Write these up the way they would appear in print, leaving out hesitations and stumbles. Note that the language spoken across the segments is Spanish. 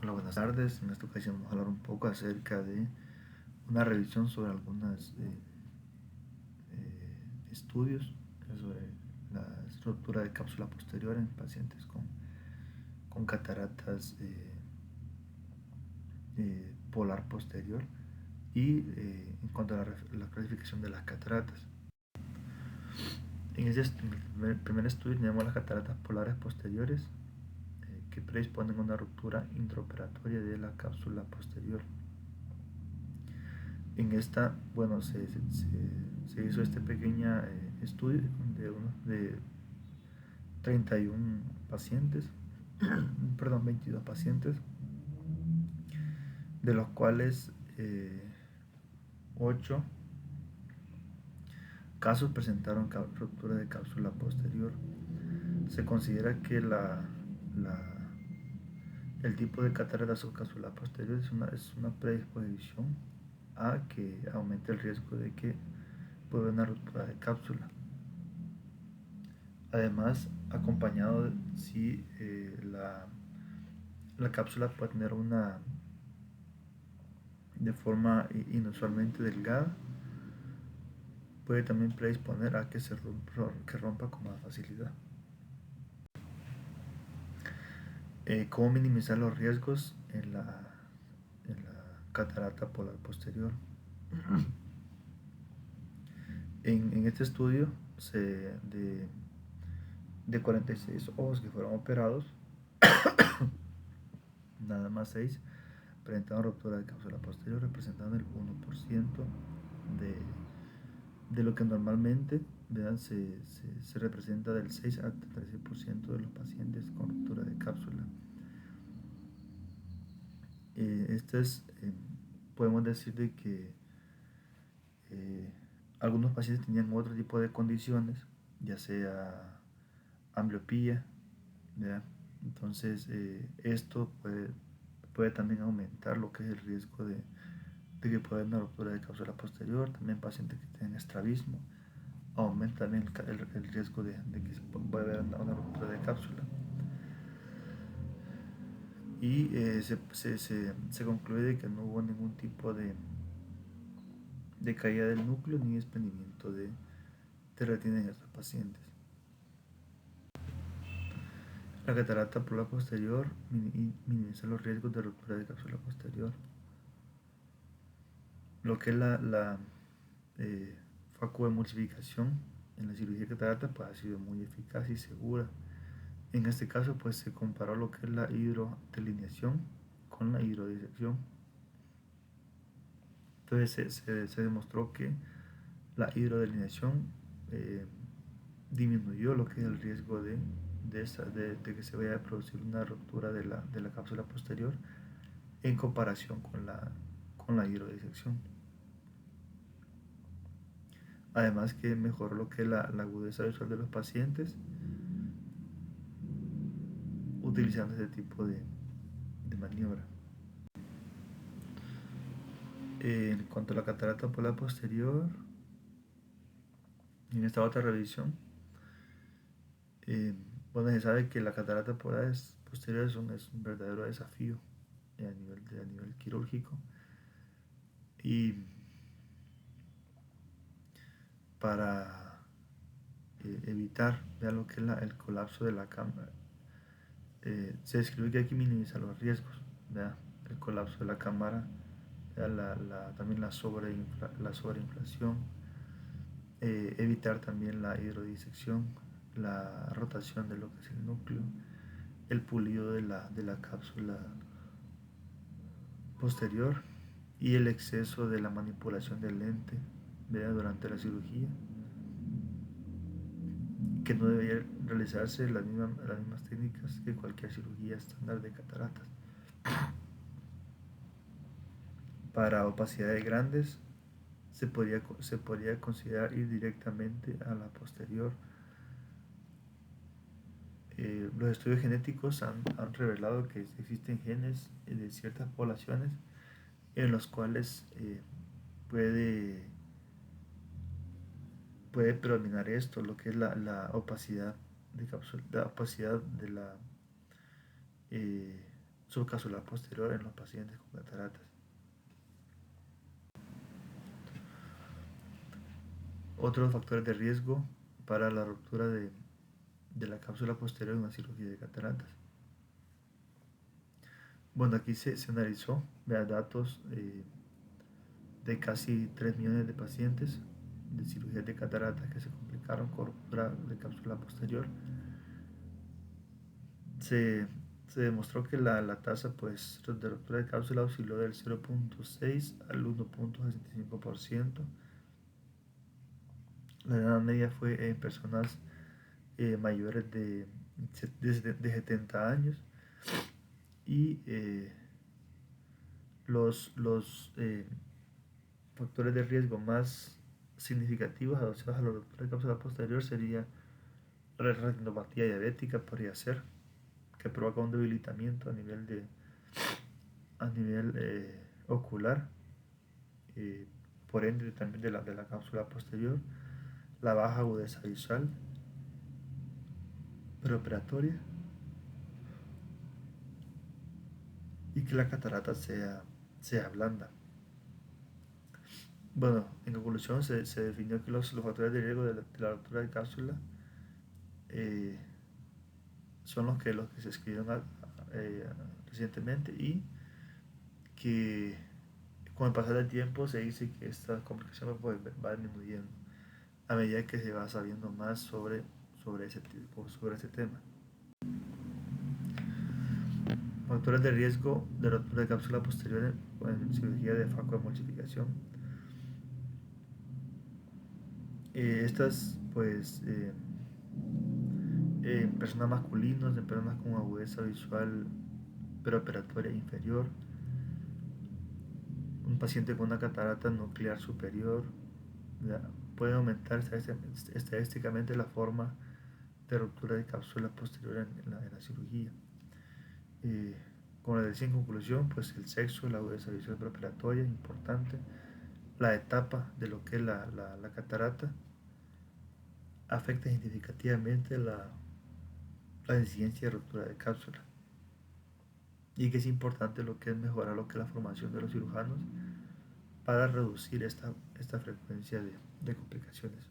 Hola, buenas tardes. En esta ocasión vamos a hablar un poco acerca de una revisión sobre algunos estudios sobre la estructura de cápsula posterior en pacientes con cataratas polar posterior y en cuanto a la clasificación de las cataratas. En el primer estudio tenemos las cataratas polares posteriores que predisponen a una ruptura intraoperatoria de la cápsula posterior. En esta, bueno, se hizo este pequeño estudio de 31 pacientes, perdón, 22 pacientes, de los cuales 8 casos presentaron ruptura de cápsula posterior. Se considera que el tipo de cataratas o cápsula posterior es una predisposición a que aumente el riesgo de que pueda haber una ruptura de cápsula. Además, acompañado si la cápsula puede tener de forma inusualmente delgada, puede también predisponer a que rompa con más facilidad. ¿Cómo minimizar los riesgos en la catarata polar posterior? En este estudio de 46 ojos que fueron operados, nada más 6 presentaron ruptura de cápsula posterior, representando el 1% de lo que normalmente se representa del 6 al 13% de los pacientes con ruptura de cápsula. Podemos decir de que algunos pacientes tenían otro tipo de condiciones, ya sea ambliopía, ¿verdad? Entonces esto puede también aumentar lo que es el riesgo de que pueda haber una ruptura de cápsula posterior. También pacientes que tienen estrabismo aumenta también el riesgo de que pueda haber una ruptura de cápsula. Y se concluye de que no hubo ningún tipo de caída del núcleo ni desprendimiento de retina en estos pacientes. La catarata polar posterior minimiza los riesgos de ruptura de cápsula posterior. Lo que es la facoemulsificación en la cirugía de catarata pues, ha sido muy eficaz y segura. En este caso pues se comparó lo que es la hidrodelineación con la hidrodisección. Entonces se demostró que la hidrodelineación disminuyó lo que es el riesgo de que se vaya a producir una ruptura de la cápsula posterior en comparación con la hidrodisección. Además que mejoró lo que es la agudeza visual de los pacientes utilizando este tipo de maniobra. En cuanto a la catarata polar posterior, en esta otra revisión, bueno, se sabe que la catarata polar posterior es un verdadero desafío a nivel quirúrgico, y para evitar lo que es el colapso de la cámara, se describe que hay que minimizar los riesgos, ¿verdad? El colapso de la cámara, también la sobreinflación, evitar también la hidrodisección, la rotación de lo que es el núcleo, el pulido de la cápsula posterior y el exceso de la manipulación del lente, ¿verdad? Durante la cirugía, que no debería realizarse las mismas técnicas que cualquier cirugía estándar de cataratas. Para opacidades grandes se podría considerar ir directamente a la posterior. Los estudios genéticos han revelado que existen genes de ciertas poblaciones en los cuales puede predominar esto, lo que es la opacidad de cápsula, la opacidad de subcapsular posterior en los pacientes con cataratas. Otros factores de riesgo para la ruptura de la cápsula posterior en una cirugía de cataratas. Bueno, aquí se analizó datos de casi 3 millones de pacientes de cirugías de cataratas que se complicaron con ruptura de cápsula posterior. Se demostró que la tasa pues, de ruptura de cápsula osciló del 0.6 al 1.65%. La edad media fue en personas mayores de 70 años y los factores de riesgo más significativos asociados a la ruptura de cápsula posterior sería la retinopatía diabética, podría ser, que provoca un debilitamiento a nivel ocular, por ende también de la cápsula posterior, la baja agudeza visual preoperatoria y que la catarata sea blanda. Bueno, en conclusión se definió que los factores de riesgo de la ruptura de cápsula son los que se escribieron recientemente y que con el pasar del tiempo se dice que esta complicación pues, va disminuyendo a medida que se va sabiendo más sobre ese tema. Factores de riesgo de ruptura de cápsula posterior en cirugía de facoemulsificación. Estas pues en personas masculinos, en personas con agudeza visual preoperatoria inferior, un paciente con una catarata nuclear superior, puede aumentar estadísticamente la forma de ruptura de cápsula posterior en la cirugía. Como les decía en conclusión, pues el sexo, la agudeza visual preoperatoria es importante, la etapa de lo que es la catarata afecta significativamente la incidencia de ruptura de cápsula, y que es importante lo que es mejorar lo que es la formación de los cirujanos para reducir esta frecuencia de complicaciones.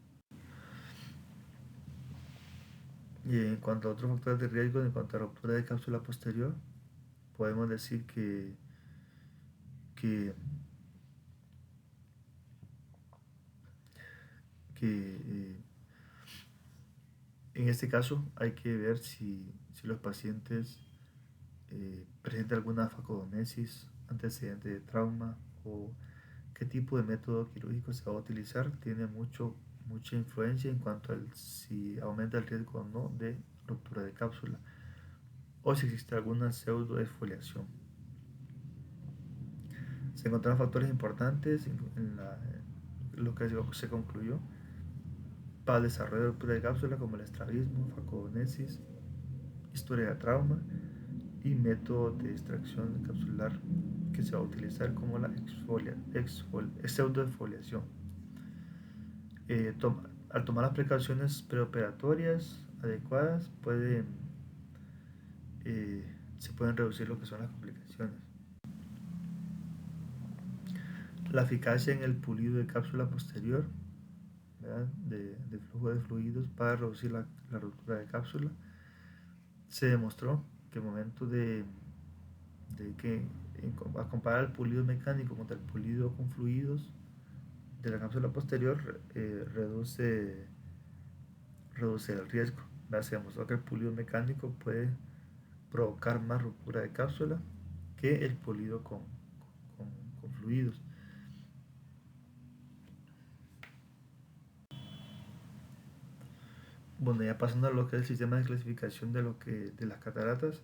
Y en cuanto a otros factores de riesgo, en cuanto a ruptura de cápsula posterior, podemos decir que en este caso hay que ver si los pacientes presentan alguna facodonesis, antecedente de trauma o qué tipo de método quirúrgico se va a utilizar. Tiene mucha influencia en cuanto a si aumenta el riesgo o no de ruptura de cápsula o si existe alguna pseudoesfoliación. Se encontraron factores importantes en lo que se concluyó para el desarrollo de ruptura de cápsula, como el estrabismo, facodonesis, historia de trauma y método de extracción capsular que se va a utilizar como la pseudoesfoliación. Al tomar las precauciones preoperatorias adecuadas se pueden reducir lo que son las complicaciones. La eficacia en el pulido de cápsula posterior, de flujo de fluidos para reducir la ruptura de cápsula. Se demostró que el momento a comparar el pulido mecánico contra el pulido con fluidos de la cápsula posterior, reduce el riesgo. Se demostró que el pulido mecánico puede provocar más ruptura de cápsula que el pulido con fluidos. Bueno, ya pasando a lo que es el sistema de clasificación de las cataratas,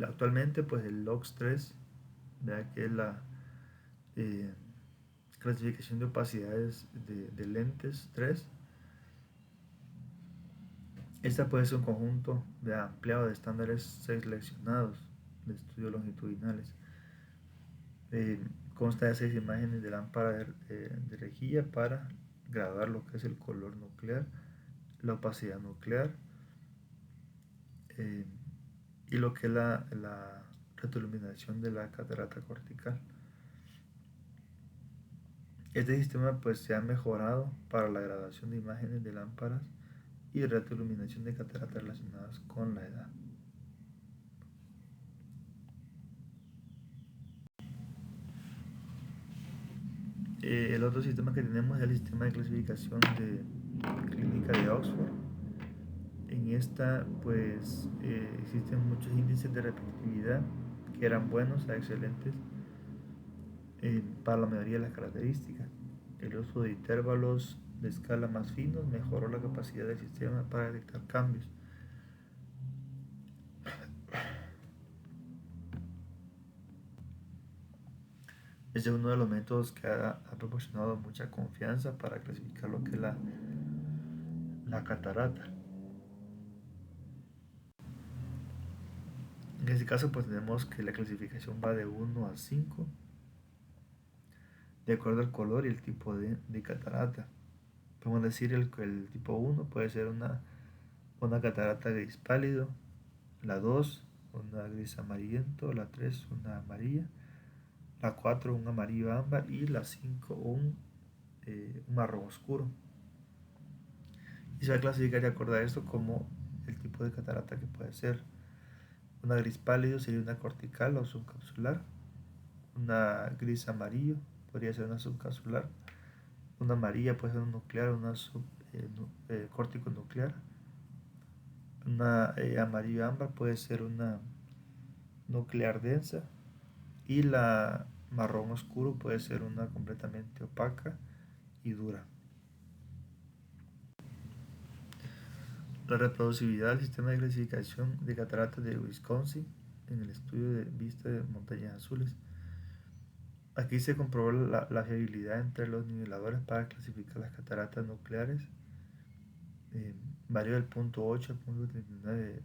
actualmente pues el LOX3, que es la clasificación de opacidades de lentes 3. Esta puede ser un conjunto ampliado de estándares seleccionados de estudios longitudinales. Consta de 6 imágenes de lámpara de rejilla para graduar lo que es el color nuclear, la opacidad nuclear, y lo que es la retroiluminación de la catarata cortical. Este sistema pues se ha mejorado para la grabación de imágenes de lámparas y retroiluminación de cataratas relacionadas con la edad. El otro sistema que tenemos es el sistema de clasificación de clínica de Oxford. En esta pues existen muchos índices de repetitividad que eran buenos a excelentes para la mayoría de las características. El uso de intervalos de escala más finos mejoró la capacidad del sistema para detectar cambios. Este es uno de los métodos que ha proporcionado mucha confianza para clasificar lo que es la catarata. En este caso pues tenemos que la clasificación va de 1 a 5 de acuerdo al color y el tipo de catarata. Podemos decir el tipo 1 puede ser una catarata gris pálido, la 2 una gris amarillento, la 3 una amarilla, la 4 un amarillo ámbar y la 5 un marrón oscuro. Y se va a clasificar de acuerdo a esto como el tipo de catarata que puede ser. Una gris pálido sería una cortical o subcapsular. Una gris amarillo podría ser una subcapsular. Una amarilla puede ser un nuclear, una córtico nuclear. Una amarillo ámbar puede ser una nuclear densa. Y la marrón oscuro puede ser una completamente opaca y dura. La reproducibilidad del sistema de clasificación de cataratas de Wisconsin en el estudio de vista de montañas azules. Aquí se comprobó la fiabilidad entre los niveladores para clasificar las cataratas nucleares. Varió del punto 8 al punto 39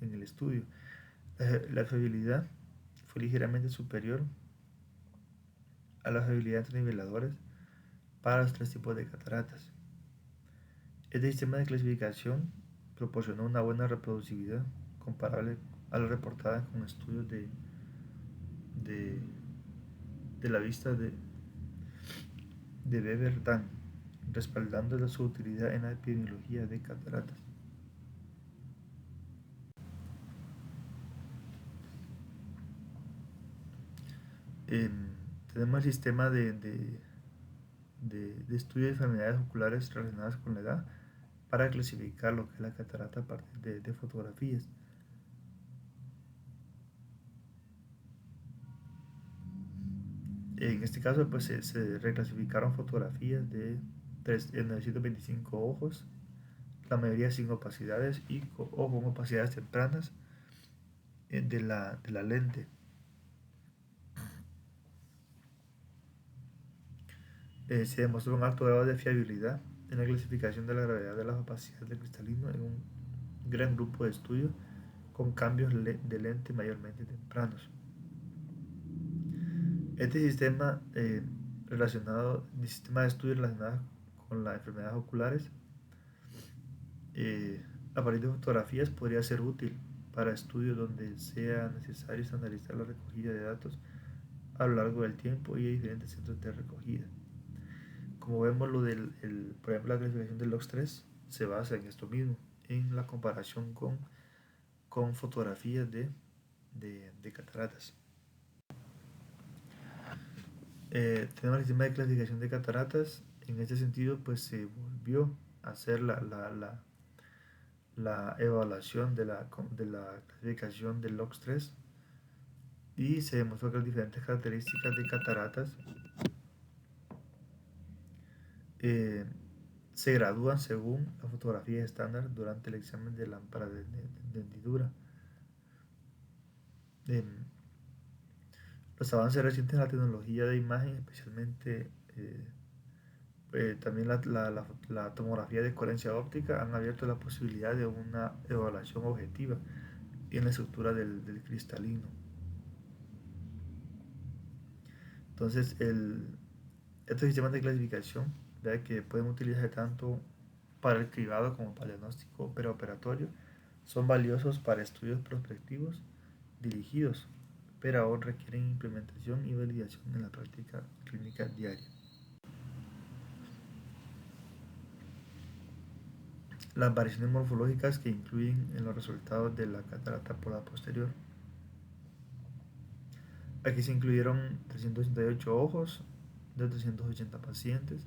en el estudio. La fiabilidad fue ligeramente superior a la fiabilidad entre niveladores para los tres tipos de cataratas. Este sistema de clasificación proporcionó una buena reproducibilidad comparable a la reportada con estudios de, de la vista de Bever-Dan, respaldando su utilidad en la epidemiología de cataratas. Tenemos el sistema de estudio de enfermedades oculares relacionadas con la edad para clasificar lo que es la catarata a partir de fotografías. En este caso pues se reclasificaron fotografías de 925 ojos, la mayoría sin opacidades o con opacidades tempranas de la lente. Se demostró un alto grado de fiabilidad en la clasificación de la gravedad de las opacidades del cristalino en un gran grupo de estudios con cambios de lente mayormente tempranos. Este sistema sistema de estudios relacionados con las enfermedades oculares a partir de fotografías podría ser útil para estudios donde sea necesario estandarizar la recogida de datos a lo largo del tiempo y de diferentes centros de recogida. Como vemos, por ejemplo, la clasificación del LOX3 se basa en esto mismo, en la comparación con fotografías de cataratas. Tenemos el sistema de clasificación de cataratas. En este sentido, pues se volvió a hacer la evaluación de la clasificación del LOX3 y se demostró que las diferentes características de cataratas se gradúan según la fotografía estándar durante el examen de lámpara de hendidura. Los avances recientes en la tecnología de imagen, especialmente también la tomografía de coherencia óptica, han abierto la posibilidad de una evaluación objetiva en la estructura del cristalino. Entonces, estos sistemas de clasificación, que pueden utilizarse tanto para el cribado como para el diagnóstico preoperatorio, son valiosos para estudios prospectivos dirigidos, pero aún requieren implementación y validación en la práctica clínica diaria. Las variaciones morfológicas que influyen en los resultados de la catarata polar posterior. Aquí se incluyeron 388 ojos de 380 pacientes.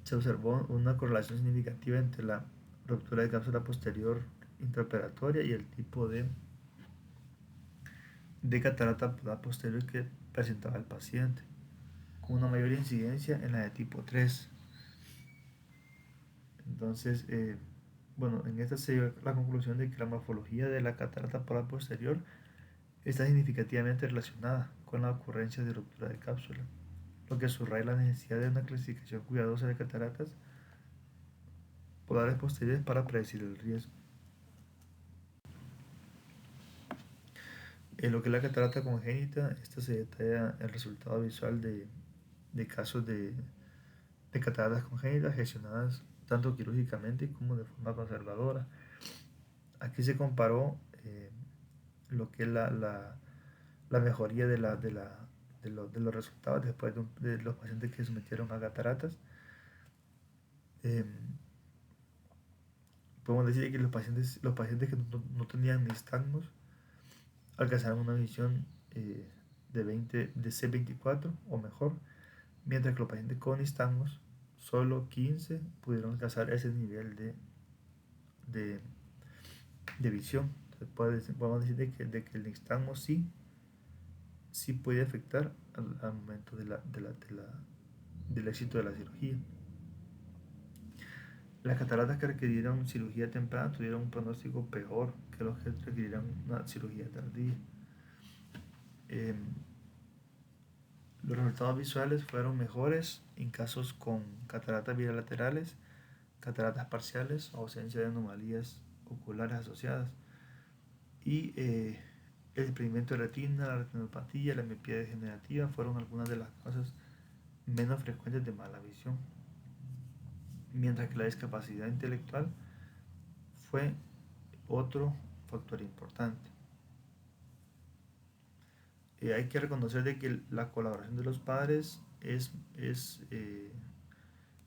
Se observó una correlación significativa entre la ruptura de cápsula posterior intraoperatoria y el tipo de catarata polar posterior que presentaba el paciente, con una mayor incidencia en la de tipo 3. Entonces, bueno, en esta se dio la conclusión de que la morfología de la catarata polar posterior está significativamente relacionada con la ocurrencia de ruptura de cápsula, lo que subraya la necesidad de una clasificación cuidadosa de cataratas polares posteriores para predecir el riesgo. En lo que es la catarata congénita, esta se detalla el resultado visual de casos de cataratas congénitas gestionadas tanto quirúrgicamente como de forma conservadora. Aquí se comparó lo que es la mejoría de los resultados después de los pacientes que se sometieron a cataratas. Podemos decir que los pacientes que no tenían nistagmos alcanzaron una visión de C24 o mejor, mientras que los pacientes con nistagmos, solo 15 pudieron alcanzar ese nivel de visión. Entonces podemos decir de que el nistagmo sí puede afectar al momento del éxito de la cirugía. Las cataratas que requirieron cirugía temprana tuvieron un pronóstico peor que los que requirieron una cirugía tardía. Los resultados visuales fueron mejores en casos con cataratas bilaterales, cataratas parciales o ausencia de anomalías oculares asociadas. Y el desprendimiento de retina, la retinopatía, la miopía degenerativa fueron algunas de las causas menos frecuentes de mala visión, mientras que la discapacidad intelectual fue otro factor importante. Hay que reconocer de que la colaboración de los padres es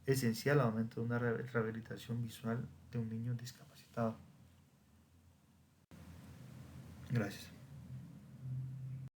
esencial al momento de una rehabilitación visual de un niño discapacitado. Gracias.